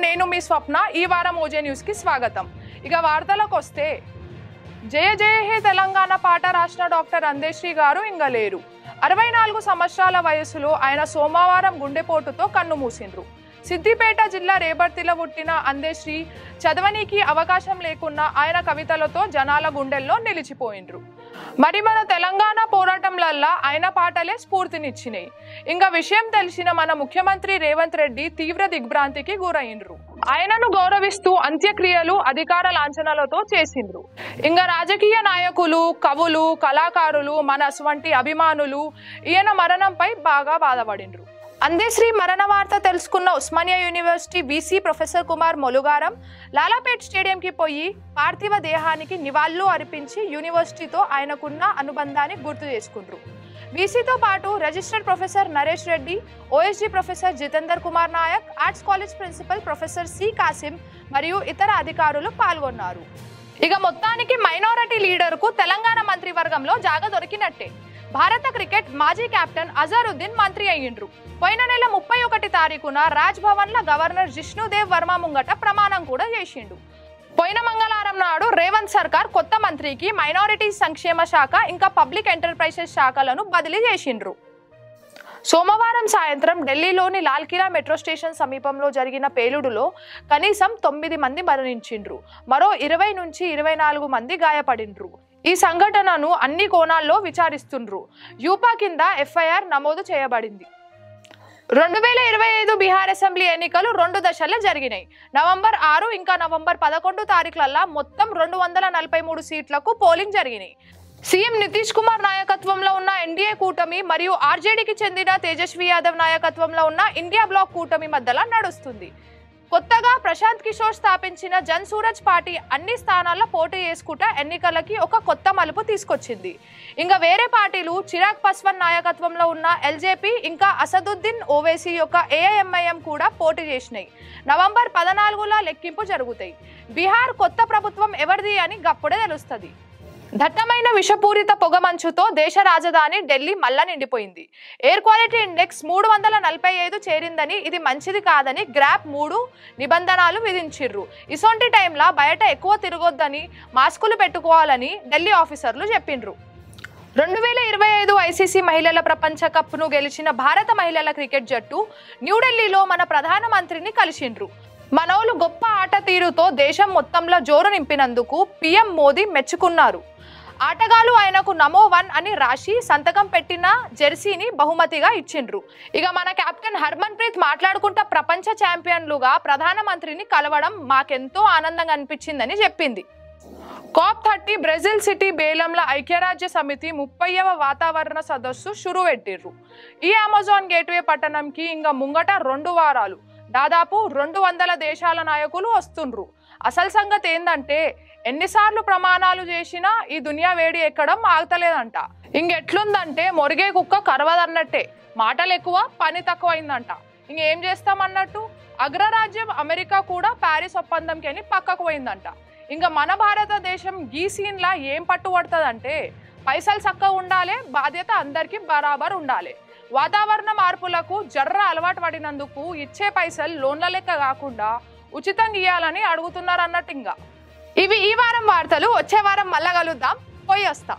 నేను మీ స్వప్న. ఈ వారం ఓజే న్యూస్ కి స్వాగతం. ఇక వార్తలకు వస్తే, జయ జయ హే తెలంగాణ పాట రాసిన డాక్టర్ అందేశ్రీ గారు ఇంక లేరు. 64 సంవత్సరాల వయసులో ఆయన సోమవారం గుండెపోటుతో కన్నుమూసిండ్రు. సిద్దిపేట జిల్లా రేబర్తిలో పుట్టిన అందేశ్రీ చదవనీకి అవకాశం లేకున్నా ఆయన కవితలతో జనాల గుండెల్లో నిలిచిపోయిండ్రు. మరి మన తెలంగాణ పోరాటంలల్లా ఆయన పాటలే స్ఫూర్తినిచ్చినాయి. ఇంకా విషయం తెలిసిన మన ముఖ్యమంత్రి రేవంత్ రెడ్డి తీవ్ర దిగ్భ్రాంతికి గురైండ్రు. ఆయనను గౌరవిస్తూ అంత్యక్రియలు అధికార లాంఛనాలతో చేసిండ్రు. ఇంకా రాజకీయ నాయకులు, కవులు, కళాకారులు, మన వంటి అభిమానులు ఈయన మరణంపై బాగా బాధపడిండ్రు. అందేశ్రీ మరణ వార్త తెలుసుకున్న Osmania university VC professor Kumar Molugaram Lalapet స్టేడియంకి పోయి పార్థివ దేహానికి నివాళులు అర్పించి యూనివర్సిటీతో ఆయనకున్న అనుబంధాన్ని గుర్తు చేసుకుంటారు. వీసీతో పాటు registered professor Naresh Reddy, OSG professor Jitender Kumar Naik, arts college principal professor C Kasim మరియు ఇతర అధికారులు పాల్గొన్నారు. ఇక మొత్తానికి మైనారిటీ లీడర్కు తెలంగాణ మంత్రివర్గంలో జాగా దొరికినట్టే. భారత క్రికెట్ మాజీ కెప్టెన్ అజరుద్దీన్ మంత్రి అయ్యిండ్రు. పోయిన నెల 31 తారీఖున రాజ్ భవన్ లో గవర్నర్ జిష్ణుదేవ్ వర్మ ముంగట ప్రమాణం కూడా చేసిండు. పోయిన మంగళవారం నాడు రేవంత్ సర్కార్ కొత్త మంత్రికి మైనారిటీ సంక్షేమ శాఖ ఇంకా పబ్లిక్ ఎంటర్ప్రైజెస్ శాఖలను బదిలీ చేసిండ్రు. సోమవారం సాయంత్రం ఢిల్లీలోని లాల్ కిలా మెట్రో స్టేషన్ సమీపంలో జరిగిన పేలుడులో కనీసం 9 మంది మరణించిండ్రు. మరో 20 నుంచి 24 మంది గాయపడిండ్రు. ఈ సంఘటనను అన్ని కోణాల్లో విచారిస్తుండ్రు. యూపా కింద ఎఫ్ఐఆర్ నమోదు చేయబడింది. 2025 బీహార్ అసెంబ్లీ ఎన్నికలు 2 దశల్లో జరిగినాయి. నవంబర్ 6 ఇంకా నవంబర్ 11 తారీఖులల్లా మొత్తం 243 సీట్లకు పోలింగ్ జరిగినాయి. సీఎం నితీష్ కుమార్ నాయకత్వంలో ఉన్న ఎన్డీఏ కూటమి మరియు ఆర్జేడీకి చెందిన తేజస్వి యాదవ్ నాయకత్వంలో ఉన్న ఇండియా బ్లాక్ కూటమి మధ్యలో నడుస్తుంది. కొత్తగా ప్రశాంత్ కిషోర్ స్థాపించిన జన్ సూరజ్ పార్టీ అన్ని స్థానాల్లో పోటీ చేసుకుంటా ఎన్నికలకి ఒక కొత్త మలుపు తీసుకొచ్చింది. ఇంకా వేరే పార్టీలు చిరాగ్ పాస్వాన్ నాయకత్వంలో ఉన్న ఎల్జేపీ ఇంకా అసదుద్దీన్ ఓవైసీ యొక్క ఏఐఎంఐఎం కూడా పోటీ చేసినాయి. నవంబర్ 14 లెక్కింపు జరుగుతాయి. బీహార్ కొత్త ప్రభుత్వం ఎవరిది అని గప్పుడే తెలుస్తుంది. దట్టమైన విషపూరిత పొగమంచుతో దేశ రాజధాని ఢిల్లీ మళ్ళా నిండిపోయింది. ఎయిర్ క్వాలిటీ ఇండెక్స్ 345 చేరిందని, ఇది మంచిది కాదని గ్రాప్ 3 నిబంధనలు విధించిర్రు. ఇసొంటి టైంలో బయట ఎక్కువ తిరగొద్దని, మాస్కులు పెట్టుకోవాలని ఢిల్లీ ఆఫీసర్లు చెప్పిండ్రు. 2025 ఐసీసీ మహిళల ప్రపంచ కప్ను గెలిచిన భారత మహిళల క్రికెట్ జట్టు న్యూఢిల్లీలో మన ప్రధానమంత్రిని కలిసిండ్రు. మనోళ్ళు గొప్ప ఆట తీరుతో దేశం మొత్తంలో జోరు నింపినందుకు పీఎం మోదీ మెచ్చుకున్నారు. ఆటగాళ్లు ఆయనకు నమో 1 అని రాసి సంతకం పెట్టిన జెర్సీని బహుమతిగా ఇచ్చిండ్రు. ఇక మన కెప్టెన్ హర్మన్ ప్రీత్ మాట్లాడుకుంటా ప్రపంచ ఛాంపియన్లుగా ప్రధానమంత్రిని కలవడం మాకెంతో ఆనందంగా అనిపించిందని చెప్పింది. COP30 బ్రెజిల్ సిటీ బేలంల ఐక్యరాజ్య సమితి 30వ వాతావరణ సదస్సు షురు పెట్టిర్రు. ఈ అమెజాన్ గేట్వే పట్టణంకి ఇంకా ముంగట 2 వారాలు దాదాపు 200 దేశాల నాయకులు వస్తుండ్రు. అసలు సంగతి ఏందంటే, ఎన్నిసార్లు ప్రమాణాలు చేసినా ఈ దునియా వేడి ఎక్కడం ఆగతలేదంట. ఇంకెట్లుందంటే మొరిగే కుక్క కరవదన్నట్టే. మాటలు ఎక్కువ, పని తక్కువైందంట. ఇంకేం చేస్తామన్నట్టు అగ్రరాజ్యం అమెరికా కూడా ప్యారిస్ ఒప్పందంకి పక్కకు పోయిందంట. ఇంకా మన భారతదేశం ఈ సీన్లా ఏం పట్టుబడుతుందంటే, పైసలు చక్కగా ఉండాలి, బాధ్యత అందరికీ బరాబర్ ఉండాలి. వాతావరణ మార్పులకు జర్ర అలవాటు పడినందుకు ఇచ్చే పైసలు లోన్ల లెక్క కాకుండా ఉచితంగా ఇవ్వాలని అడుగుతున్నారు అన్నట్టు. ఇంకా ఇవి ఈ వారం వార్తలు. వచ్చే వారం మళ్ళా కలుద్దాం. పోయి వస్తా.